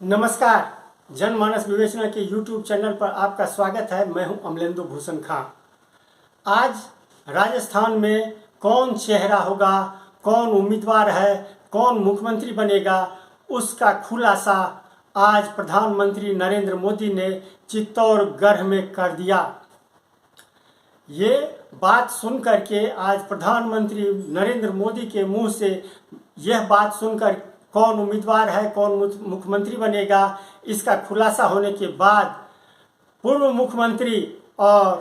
नमस्कार। जनमानस विवेचना के YouTube चैनल पर आपका स्वागत है। मैं हूं अमलेंदु भूषण खां। आज राजस्थान में कौन चेहरा होगा, कौन उम्मीदवार है, कौन मुख्यमंत्री बनेगा, उसका खुलासा आज प्रधानमंत्री नरेंद्र मोदी ने चित्तौड़गढ़ में कर दिया। ये बात सुनकर के आज प्रधानमंत्री नरेंद्र मोदी के मुंह से यह बात सुनकर कौन उम्मीदवार है, कौन मुख्यमंत्री बनेगा, इसका खुलासा होने के बाद पूर्व मुख्यमंत्री और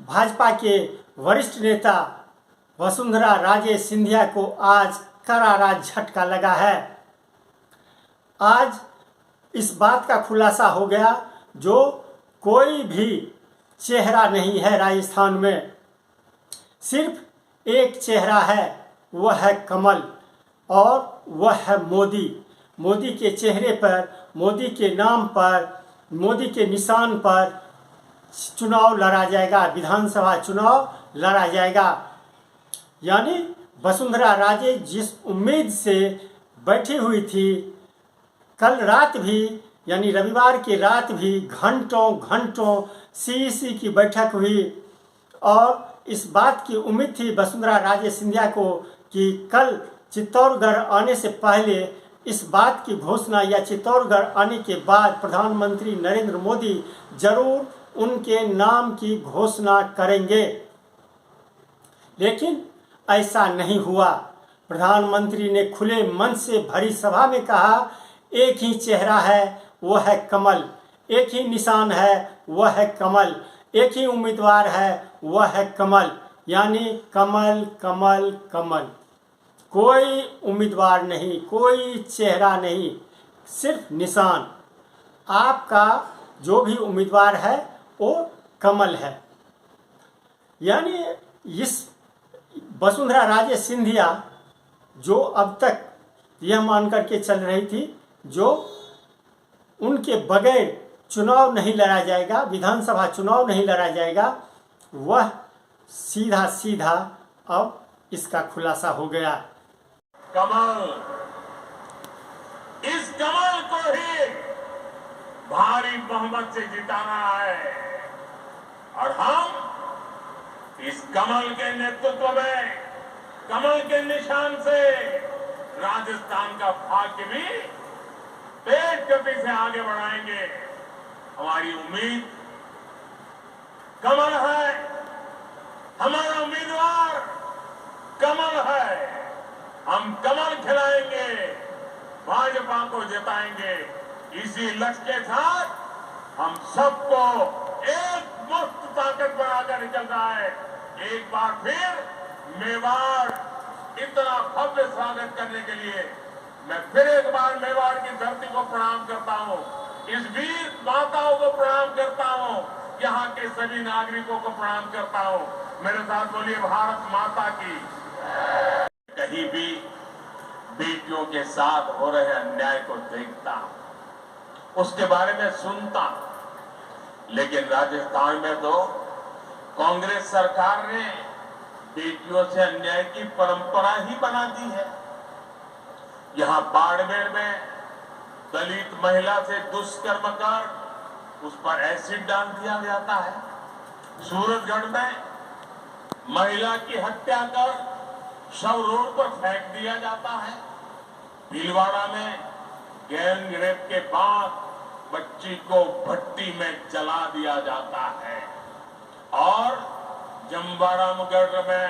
भाजपा के वरिष्ठ नेता वसुंधरा राजे सिंधिया को आज करारा झटका लगा है। आज इस बात का खुलासा हो गया जो कोई भी चेहरा नहीं है राजस्थान में, सिर्फ एक चेहरा है, वह है कमल और वह है मोदी। मोदी के चेहरे पर, मोदी के नाम पर, मोदी के निशान पर चुनाव लड़ा जाएगा, विधानसभा चुनाव लड़ा जाएगा। यानी वसुंधरा राजे जिस उम्मीद से बैठी हुई थी, कल रात भी यानी रविवार की रात भी घंटों सीईसी की बैठक हुई और इस बात की उम्मीद थी वसुंधरा राजे सिंधिया को कि कल चित्तौड़गढ़ आने से पहले इस बात की घोषणा या चित्तौड़गढ़ आने के बाद प्रधानमंत्री नरेंद्र मोदी जरूर उनके नाम की घोषणा करेंगे, लेकिन ऐसा नहीं हुआ। प्रधानमंत्री ने खुले मन से भरी सभा में कहा, एक ही चेहरा है, वह है कमल, एक ही निशान है, वह है कमल, एक ही उम्मीदवार है, वह है कमल। यानी कमल कमल कमल, कोई उम्मीदवार नहीं, कोई चेहरा नहीं, सिर्फ निशान। आपका जो भी उम्मीदवार है वो कमल है। यानी इस वसुंधरा राजे सिंधिया जो अब तक यह मान करके चल रही थी जो उनके बगैर चुनाव नहीं लड़ा जाएगा, विधानसभा चुनाव नहीं लड़ा जाएगा, वह सीधा सीधा अब इसका खुलासा हो गया। कमल, इस कमल को ही भारी बहुमत से जिताना है और हम इस कमल के नेतृत्व में, कमल के निशान से राजस्थान का भाग्य भी तेज गति से आगे बढ़ाएंगे। हमारी उम्मीद कमल है, हमारा उम्मीदवार कमल है। हम कमल खिलाएंगे, भाजपा को जिताएंगे। इसी लक्ष्य के साथ हम सबको एक मुक्त ताकत बनाकर निकल रहा है। एक बार फिर मेवाड़ इतना भव्य स्वागत करने के लिए मैं फिर एक बार मेवाड़ की धरती को प्रणाम करता हूं, इस वीर माताओं को प्रणाम करता हूं, यहाँ के सभी नागरिकों को प्रणाम करता हूं। मेरे साथ बोलिए भारत माता की। कहीं भी बेटियों के साथ हो रहे अन्याय को देखता, उसके बारे में सुनता, लेकिन राजस्थान में तो कांग्रेस सरकार ने बेटियों से अन्याय की परंपरा ही बना दी है। यहां बाड़मेर में दलित महिला से दुष्कर्म कर उस पर एसिड डाल दिया जाता है। सूरतगढ़ में महिला की हत्या कर शव रोड पर फेंक दिया जाता है। भीलवाड़ा में गैंग रेप के बाद बच्ची को भट्टी में जला दिया जाता है और जमवारामगढ़ में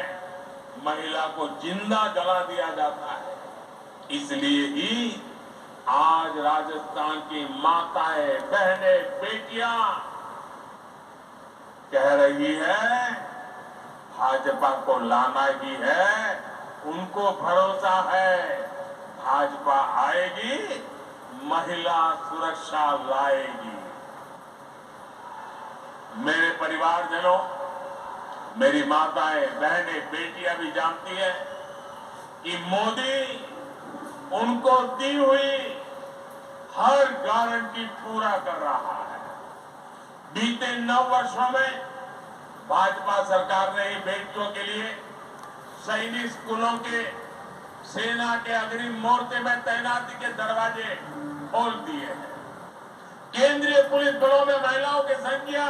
महिला को जिंदा जला दिया जाता है। इसलिए ही आज राजस्थान की माताएं, बहनें, बेटियां कह रही है भाजपा को लाना ही है, उनको भरोसा है भाजपा आएगी, महिला सुरक्षा लाएगी। मेरे परिवारजनों, मेरी माताएं, बहनें, बेटियां भी जानती है कि मोदी उनको दी हुई हर गारंटी पूरा कर रहा है। बीते 9 वर्षों में भाजपा सरकार ने बेटियों के लिए सैनिक स्कूलों के, सेना के अग्रिम मोर्चे में तैनाती के दरवाजे खोल दिए हैं। केंद्रीय पुलिस बलों में महिलाओं की संख्या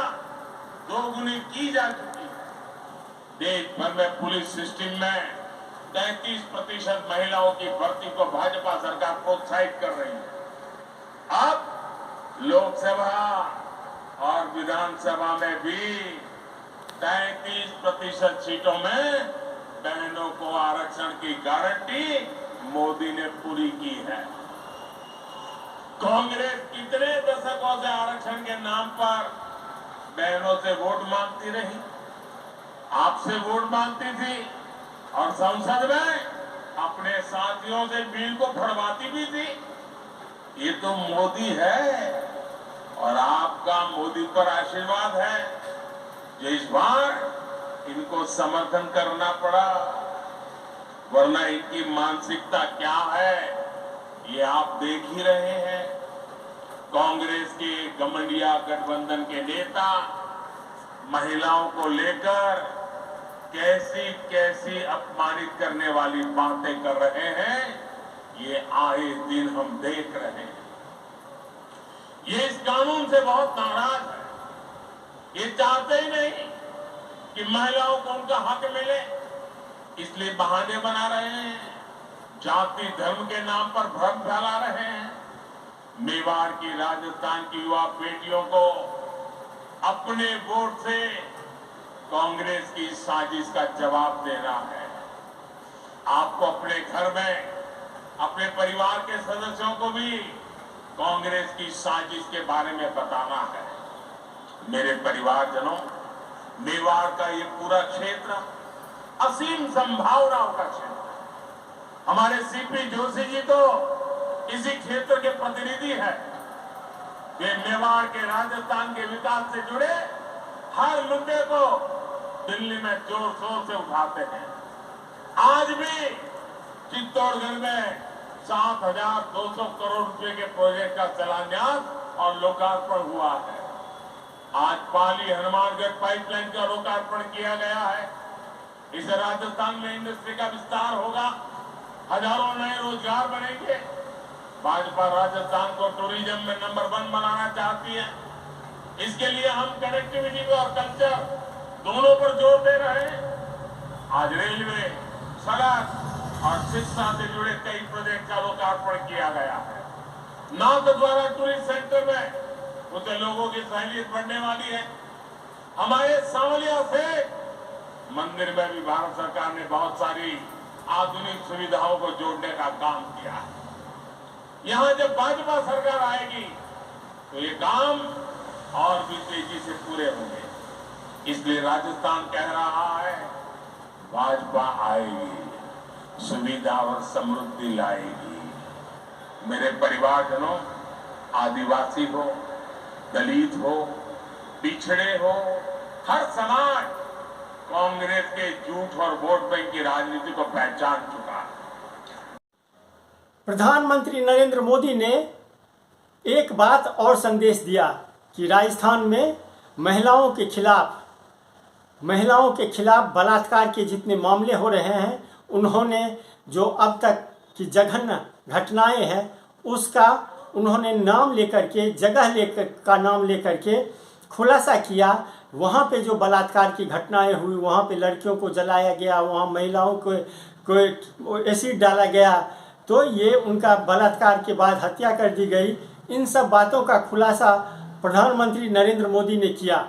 दोगुनी की जा चुकी है। देश भर में पुलिस सिस्टम में 33% महिलाओं की भर्ती को भाजपा सरकार प्रोत्साहित कर रही है। अब लोकसभा और विधानसभा में भी 33% सीटों में बहनों को आरक्षण की गारंटी मोदी ने पूरी की है। कांग्रेस कितने दशकों से आरक्षण के नाम पर बहनों से वोट मांगती रही, आपसे वोट मांगती थी और संसद में अपने साथियों से बिल को फड़वाती भी थी। ये तो मोदी है और आपका मोदी पर आशीर्वाद है जो इस बार इनको समर्थन करना पड़ा, वरना इनकी मानसिकता क्या है ये आप देख ही रहे हैं। कांग्रेस के गठबंधन गठबंधन के नेता महिलाओं को लेकर कैसी कैसी अपमानित करने वाली बातें कर रहे हैं, ये आए दिन हम देख रहे हैं। ये इस कानून से बहुत नाराज है। ये चाहते ही नहीं कि महिलाओं को उनका हक मिले, इसलिए बहाने बना रहे हैं, जाति धर्म के नाम पर भ्रम फैला रहे हैं। मेवाड़ की, राजस्थान की युवा बेटियों को अपने वोट से कांग्रेस की साजिश का जवाब देना है। आपको अपने घर में अपने परिवार के सदस्यों को भी कांग्रेस की साजिश के बारे में बताना है। मेरे परिवारजनों, मेवाड़ का ये पूरा क्षेत्र असीम संभावनाओं का क्षेत्र है। हमारे सीपी जोशी जी तो इसी क्षेत्र के प्रतिनिधि हैं। वे मेवाड़ के, राजस्थान के विकास से जुड़े हर मुद्दे को दिल्ली में जोर शोर से उठाते हैं। आज भी चित्तौड़गढ़ में 7,200 करोड़ रुपए के प्रोजेक्ट का शिलान्यास और लोकार्पण हुआ है। आज पाली हनुमानगढ़ पाइपलाइन का लोकार्पण किया गया है। इससे राजस्थान में इंडस्ट्री का विस्तार होगा, हजारों नए रोजगार बनेंगे। भाजपा राजस्थान को टूरिज्म में नंबर 1 बनाना चाहती है। इसके लिए हम कनेक्टिविटी और कल्चर दोनों पर जोर दे रहे हैं। आज रेलवे, सड़क और शिक्षा से जुड़े कई प्रोजेक्ट का लोकार्पण किया गया है। नाथ द्वारा टूरिस्ट सेंटर में उसे लोगों की सहूलियत बढ़ने वाली है। हमारे सांवलिया से मंदिर में भी भारत सरकार ने बहुत सारी आधुनिक सुविधाओं को जोड़ने का काम किया है। यहां जब भाजपा सरकार आएगी तो ये काम और भी तेजी से पूरे होंगे। इसलिए राजस्थान कह रहा है, भाजपा आएगी, सुविधा और समृद्धि लाएगी। मेरे परिवारजनों, आदिवासी हो, दलित हो, पिछड़े हो, हर समाज कांग्रेस के झूठ और वोट बैंक की राजनीति को पहचान चुका है। प्रधानमंत्री नरेंद्र मोदी ने एक बात और संदेश दिया कि राजस्थान में महिलाओं के खिलाफ बलात्कार के जितने मामले हो रहे हैं, उन्होंने जो अब तक की जघन्य घटनाएं हैं उसका उन्होंने नाम लेकर के, जगह का नाम लेकर के खुलासा किया। वहाँ पे जो बलात्कार की घटनाएं हुई, वहाँ पे लड़कियों को जलाया गया, वहाँ महिलाओं को एसिड डाला गया, तो ये उनका बलात्कार के बाद हत्या कर दी गई। इन सब बातों का खुलासा प्रधानमंत्री नरेंद्र मोदी ने किया।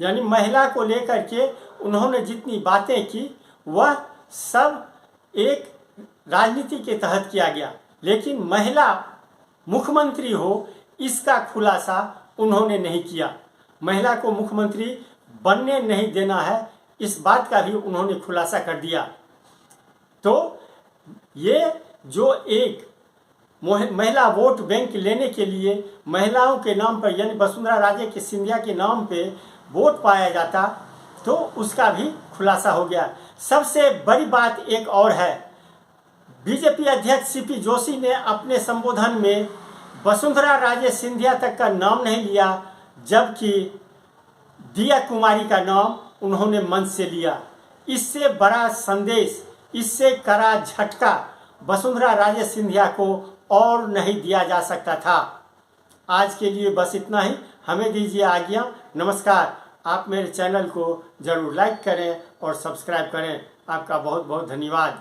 यानी महिला को लेकर के उन्होंने जितनी बातें की वह सब एक राजनीति के तहत किया गया, लेकिन महिला मुख्यमंत्री हो इसका खुलासा उन्होंने नहीं किया। महिला को मुख्यमंत्री बनने नहीं देना है, इस बात का भी उन्होंने खुलासा कर दिया। तो ये जो एक महिला वोट बैंक लेने के लिए महिलाओं के नाम पर, यानी वसुंधरा राजे के सिंधिया के नाम पे वोट पाया जाता, तो उसका भी खुलासा हो गया। सबसे बड़ी बात एक और है, बीजेपी अध्यक्ष सीपी जोशी ने अपने संबोधन में वसुंधरा राजे सिंधिया तक का नाम नहीं लिया, जबकि दिया कुमारी का नाम उन्होंने मंच से लिया। इससे बड़ा संदेश, इससे कड़ा झटका वसुंधरा राजे सिंधिया को और नहीं दिया जा सकता था। आज के लिए बस इतना ही, हमें दीजिए आज्ञा। नमस्कार। आप मेरे चैनल को ज़रूर लाइक करें और सब्सक्राइब करें। आपका बहुत बहुत धन्यवाद।